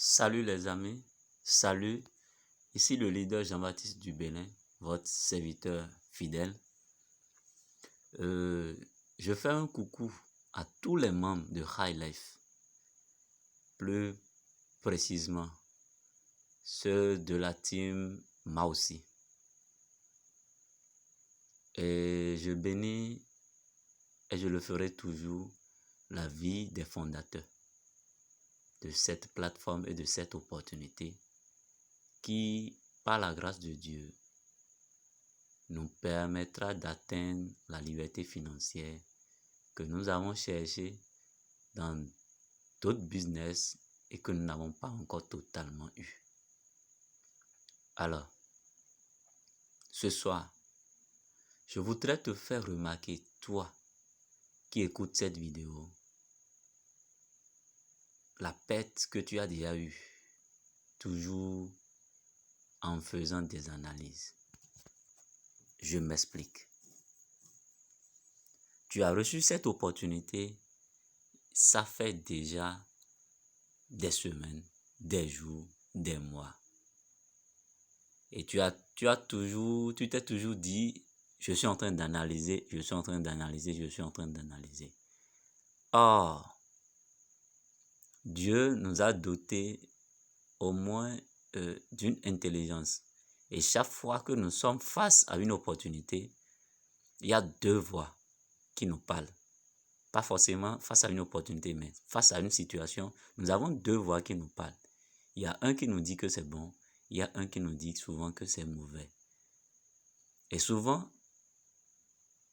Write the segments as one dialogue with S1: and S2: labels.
S1: Salut les amis, salut, ici le leader Jean-Baptiste du Bénin, votre serviteur fidèle. Je fais un coucou à tous les membres de High Life, plus précisément ceux de la team Mausi. Et je bénis, et je le ferai toujours, la vie des fondateurs de cette plateforme et de cette opportunité qui, par la grâce de Dieu, nous permettra d'atteindre la liberté financière que nous avons cherchée dans d'autres business et que nous n'avons pas encore totalement eu. Alors, ce soir, je voudrais te faire remarquer, toi qui écoutes cette vidéo, la perte que tu as déjà eue, toujours en faisant des analyses. Je m'explique. Tu as reçu cette opportunité, ça fait déjà des semaines, des jours, des mois. Et tu t'es toujours dit, je suis en train d'analyser, je suis en train d'analyser, je suis en train d'analyser. Or, Dieu nous a dotés au moins d'une intelligence. Et chaque fois que nous sommes face à une opportunité, il y a deux voix qui nous parlent. Pas forcément face à une opportunité, mais face à une situation, nous avons deux voix qui nous parlent. Il y a un qui nous dit que c'est bon, il y a un qui nous dit souvent que c'est mauvais. Et souvent,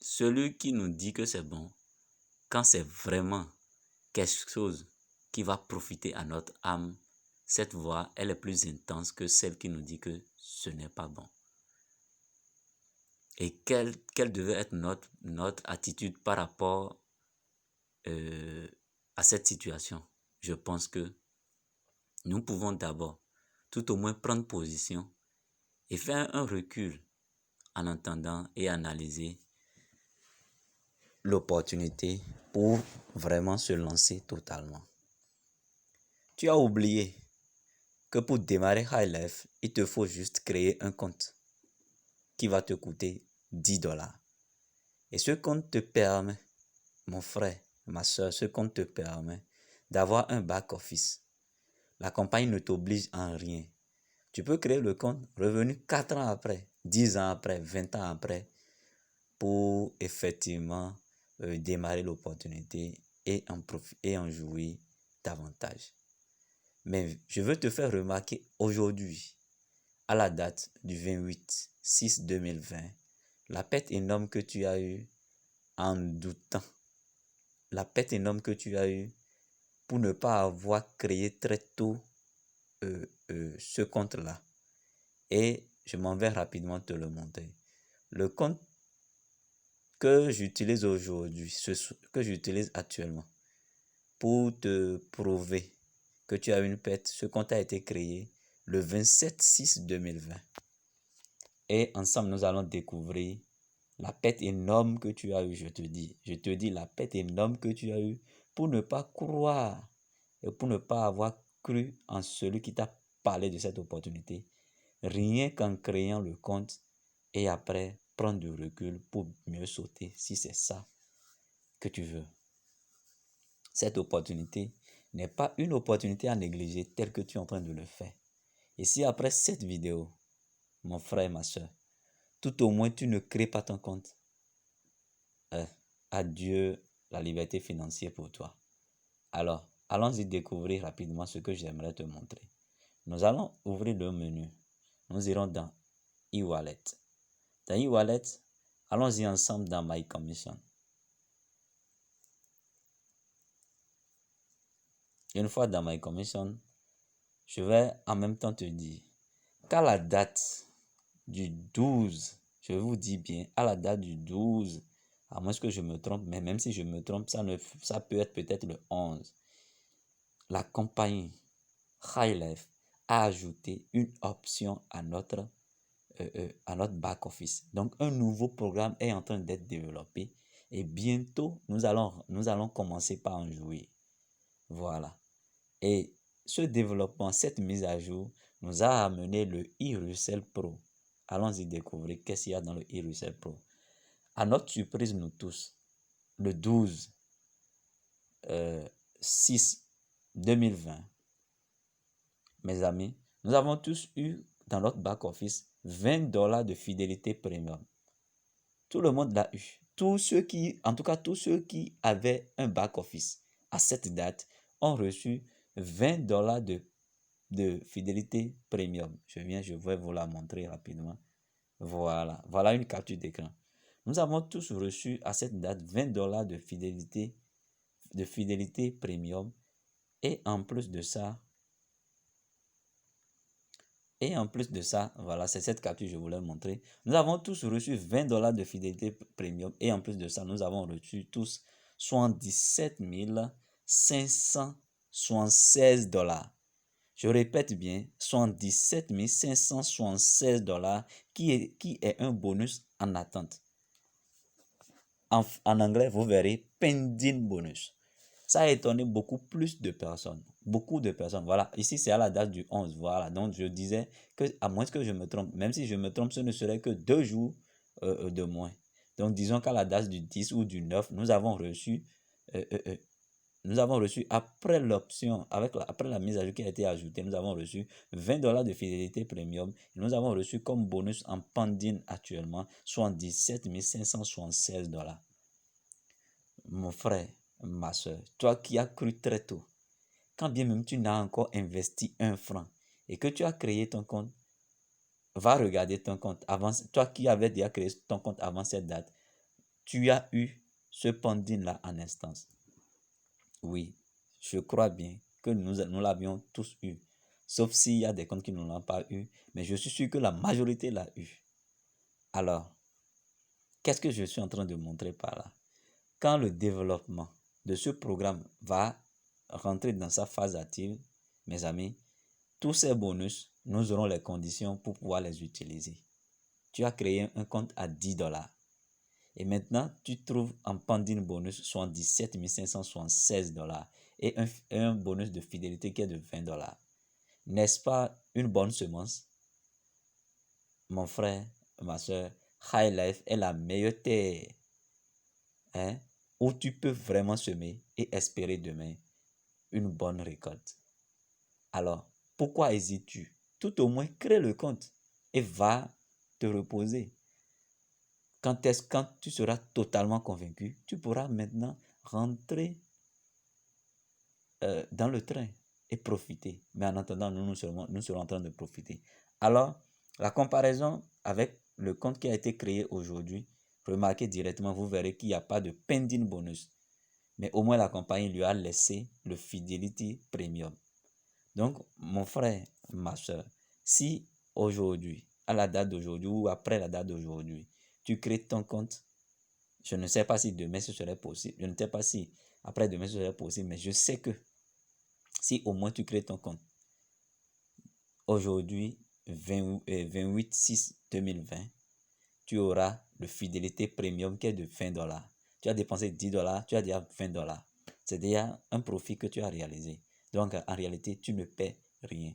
S1: celui qui nous dit que c'est bon, quand c'est vraiment quelque chose qui va profiter à notre âme, cette voix, elle est plus intense que celle qui nous dit que ce n'est pas bon. Et quelle devait être notre attitude par rapport à cette situation? Je pense que nous pouvons d'abord, tout au moins, prendre position et faire un recul en entendant et analyser l'opportunité pour vraiment se lancer totalement. Tu as oublié que pour démarrer High Life, il te faut juste créer un compte qui va te coûter $10. Et ce compte te permet, mon frère, ma soeur, ce compte te permet d'avoir un back-office. La compagnie ne t'oblige en rien. Tu peux créer le compte revenu 4 ans après, 10 ans après, 20 ans après, pour effectivement démarrer l'opportunité et en jouir davantage. Mais je veux te faire remarquer aujourd'hui, à la date du 28/6/2020, la perte énorme que tu as eue en doutant, la perte énorme que tu as eue pour ne pas avoir créé très tôt ce compte-là. Et je m'en vais rapidement te le montrer. Le compte que j'utilise aujourd'hui, que j'utilise actuellement, pour te prouver que tu as une perte, ce compte a été créé le 27/6/2020. Et ensemble, nous allons découvrir la perte énorme que tu as eue, je te dis la perte énorme que tu as eue pour ne pas croire et pour ne pas avoir cru en celui qui t'a parlé de cette opportunité, rien qu'en créant le compte et après prendre du recul pour mieux sauter si c'est ça que tu veux. Cette opportunité n'est pas une opportunité à négliger telle que tu es en train de le faire. Et si après cette vidéo, mon frère et ma soeur, tout au moins tu ne crées pas ton compte, adieu la liberté financière pour toi. Alors, allons-y découvrir rapidement ce que j'aimerais te montrer. Nous allons ouvrir le menu. Nous irons dans e-wallet. Dans e-wallet, allons-y ensemble dans My Commission. Une fois dans My Commission, je vais en même temps te dire qu'à la date du 12, je vous dis bien, à la date du 12, à moins que je me trompe, mais même si je me trompe, ça peut être peut-être le 11, la compagnie High Life a ajouté une option à notre back-office. Donc, un nouveau programme est en train d'être développé et bientôt, nous allons commencer par en jouer. Voilà. Et ce développement, cette mise à jour nous a amené le eRussell Pro. Allons-y découvrir qu'est-ce qu'il y a dans le eRussell Pro. À notre surprise, nous tous, le 12 6 2020, mes amis, nous avons tous eu dans notre back-office $20 de fidélité premium. Tout le monde l'a eu. Tous ceux qui avaient un back-office à cette date ont reçu $20 de fidélité premium. Je vais vous la montrer rapidement. Voilà une capture d'écran. Nous avons tous reçu à cette date $20 de fidélité premium. Et en plus de ça, voilà, c'est cette capture que je voulais montrer. Nous avons tous reçu $20 de fidélité premium. Et en plus de ça, nous avons reçu tous 77 576 $. Je répète bien, 77 576 $, qui est un bonus en attente. En anglais, vous verrez pending bonus. Ça a étonné beaucoup plus de personnes. Beaucoup de personnes. Voilà, ici c'est à la date du 11. Voilà, donc je disais que, à moins que je me trompe, même si je me trompe, ce ne serait que 2 jours de moins. Donc disons qu'à la date du 10 ou du 9, nous avons reçu après l'option, après la mise à jour qui a été ajoutée, nous avons reçu $20 de fidélité premium. Et nous avons reçu comme bonus en pending actuellement 77 576 $. Mon frère, ma soeur, toi qui as cru très tôt, quand bien même tu n'as encore investi un franc et que tu as créé ton compte, va regarder ton compte avant, toi qui avais déjà créé ton compte avant cette date, tu as eu ce pending là en instance. Oui, je crois bien que nous l'avions tous eu. Sauf s'il y a des comptes qui ne l'ont pas eu. Mais je suis sûr que la majorité l'a eu. Alors, qu'est-ce que je suis en train de montrer par là? Quand le développement de ce programme va rentrer dans sa phase active, mes amis, tous ces bonus, nous aurons les conditions pour pouvoir les utiliser. Tu as créé un compte à $10. Et maintenant, tu trouves en pending bonus 77 576 $ et un bonus de fidélité qui est de $20. N'est-ce pas une bonne semence? Mon frère, ma soeur, High Life est la meilleure terre où tu peux vraiment semer et espérer demain une bonne récolte. Alors, pourquoi hésites-tu? Tout au moins, crée le compte et va te reposer. Quand tu seras totalement convaincu, tu pourras maintenant rentrer dans le train et profiter. Mais en attendant, nous serons en train de profiter. Alors, la comparaison avec le compte qui a été créé aujourd'hui, remarquez directement, vous verrez qu'il n'y a pas de pending bonus. Mais au moins, la compagnie lui a laissé le Fidelity Premium. Donc, mon frère, ma soeur, si aujourd'hui, à la date d'aujourd'hui ou après la date d'aujourd'hui, tu crées ton compte, je ne sais pas si demain ce serait possible, je ne sais pas si après demain ce serait possible, mais je sais que si au moins tu crées ton compte, aujourd'hui, 28/6/2020, tu auras le Fidélité Premium qui est de $20. Tu as dépensé $10, tu as déjà $20. C'est déjà un profit que tu as réalisé. Donc, en réalité, tu ne paies rien.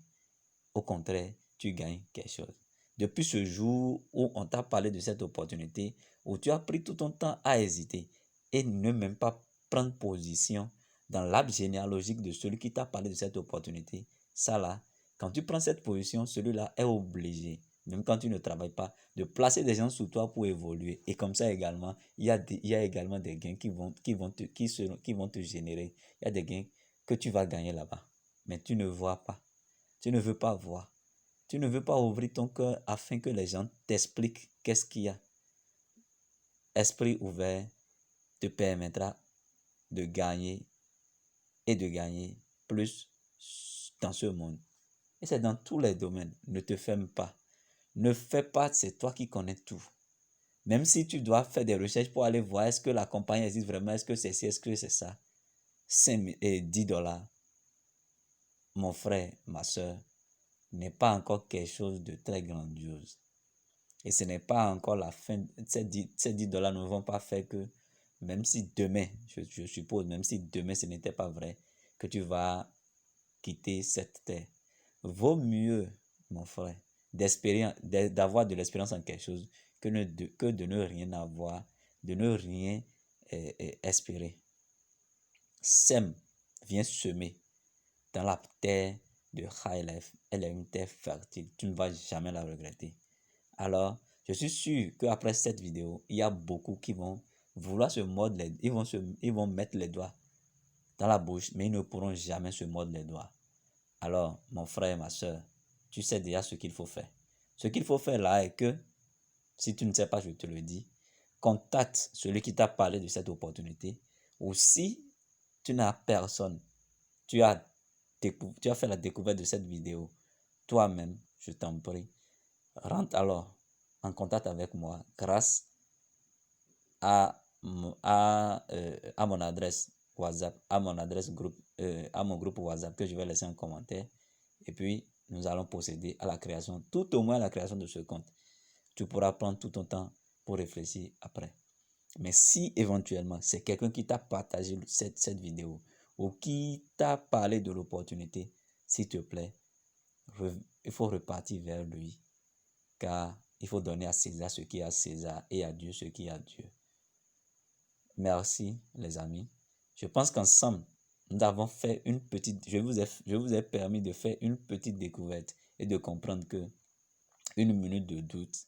S1: Au contraire, tu gagnes quelque chose. Depuis ce jour où on t'a parlé de cette opportunité, où tu as pris tout ton temps à hésiter et ne même pas prendre position dans l'arbre généalogique de celui qui t'a parlé de cette opportunité, ça là, quand tu prends cette position, celui-là est obligé, même quand tu ne travailles pas, de placer des gens sous toi pour évoluer. Et comme ça également, il y a également des gains qui vont te générer. Il y a des gains que tu vas gagner là-bas. Mais tu ne vois pas. Tu ne veux pas voir. Tu ne veux pas ouvrir ton cœur afin que les gens t'expliquent qu'est-ce qu'il y a. Esprit ouvert te permettra de gagner et de gagner plus dans ce monde. Et c'est dans tous les domaines. Ne te ferme pas. Ne fais pas, c'est toi qui connais tout. Même si tu dois faire des recherches pour aller voir est-ce que la compagnie existe vraiment, est-ce que c'est ci, est-ce que c'est ça. 10 $, mon frère, ma soeur, n'est pas encore quelque chose de très grandiose. Et ce n'est pas encore la fin. Ces 10 $ ne vont pas faire que, même si demain, je suppose, même si demain ce n'était pas vrai, que tu vas quitter cette terre. Vaut mieux, mon frère, d'avoir de l'expérience en quelque chose que de ne rien avoir, de ne rien espérer. Sème, viens semer dans la terre de High Life. Elle est une terre fertile. Tu ne vas jamais la regretter. Alors, je suis sûr qu'après cette vidéo, il y a beaucoup qui vont vouloir se mordre ils vont mettre les doigts dans la bouche, mais ils ne pourront jamais se mordre les doigts. Alors, mon frère et ma soeur, tu sais déjà ce qu'il faut faire. Ce qu'il faut faire là est que, si tu ne sais pas, je te le dis, contacte celui qui t'a parlé de cette opportunité. Ou si tu n'as personne, tu as fait la découverte de cette vidéo toi-même, je t'en prie, rentre alors en contact avec moi grâce à mon adresse WhatsApp, à mon groupe WhatsApp que je vais laisser en commentaire. Et puis, nous allons procéder à la création, tout au moins à la création de ce compte. Tu pourras prendre tout ton temps pour réfléchir après. Mais si éventuellement, c'est quelqu'un qui t'a partagé cette vidéo ou qui t'a parlé de l'opportunité, s'il te plaît, il faut repartir vers lui. Car il faut donner à César ce qui est à César et à Dieu ce qui est à Dieu. Merci les amis. Je pense qu'ensemble, nous avons fait une petite... Je vous ai permis de faire une petite découverte et de comprendre que une minute de doute,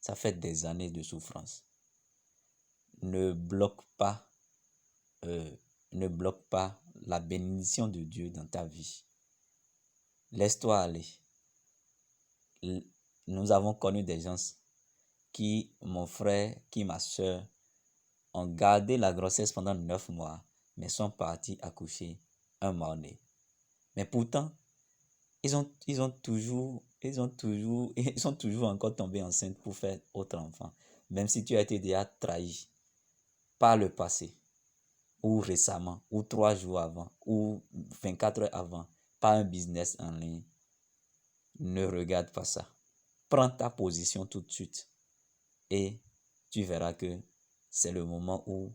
S1: ça fait des années de souffrance. Ne bloque pas la bénédiction de Dieu dans ta vie. Laisse-toi aller. Nous avons connu des gens qui, mon frère, qui ma soeur, ont gardé la grossesse pendant 9 mois, mais sont partis accoucher un mois-né. Mais pourtant, ils sont toujours encore tombés enceintes pour faire autre enfant. Même si tu as été déjà trahi par le passé, ou récemment, ou 3 jours avant, ou 24 heures avant, par un business en ligne, ne regarde pas ça. Prends ta position tout de suite et tu verras que c'est le moment où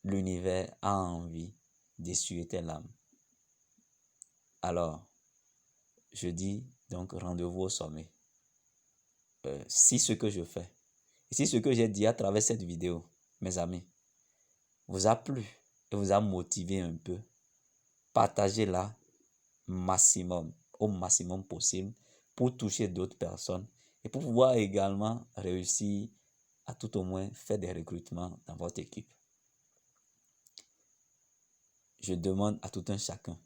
S1: l'univers a envie d'essuyer tes larmes. Alors, je dis donc rendez-vous au sommet. Si ce que je fais, si ce que j'ai dit à travers cette vidéo, mes amis, vous a plu et vous a motivé un peu, partagez-la au maximum possible pour toucher d'autres personnes et pour pouvoir également réussir à tout au moins faire des recrutements dans votre équipe. Je demande à tout un chacun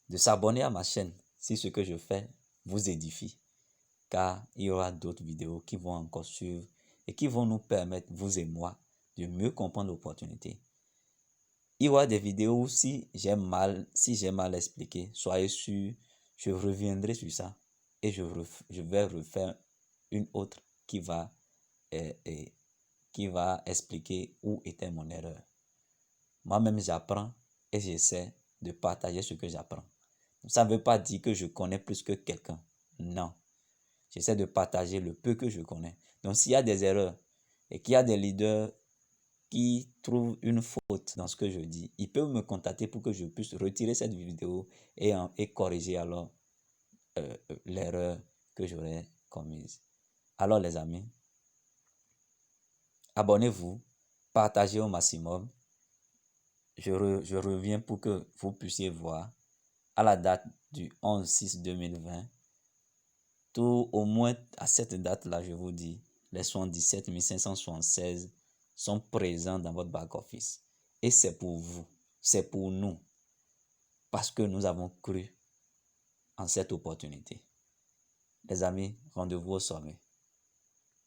S1: de s'abonner à ma chaîne si ce que je fais vous édifie, car il y aura d'autres vidéos qui vont encore suivre et qui vont nous permettre, vous et moi, de mieux comprendre l'opportunité. Il y aura des vidéos où si j'ai mal expliqué, soyez sûr, je reviendrai sur ça et je vais refaire une autre qui va expliquer où était mon erreur. Moi-même, j'apprends et j'essaie de partager ce que j'apprends. Ça ne veut pas dire que je connais plus que quelqu'un. Non. J'essaie de partager le peu que je connais. Donc, s'il y a des erreurs et qu'il y a des leaders qui trouvent une faute dans ce que je dis, ils peuvent me contacter pour que je puisse retirer cette vidéo et corriger alors l'erreur que j'aurais commise. Alors, les amis, abonnez-vous, partagez au maximum. Je reviens pour que vous puissiez voir à la date du 11/6/2020, tout au moins à cette date-là, je vous dis, les 77 576 sont présents dans votre back-office. Et c'est pour vous, c'est pour nous, parce que nous avons cru en cette opportunité. Les amis, rendez-vous au sommet.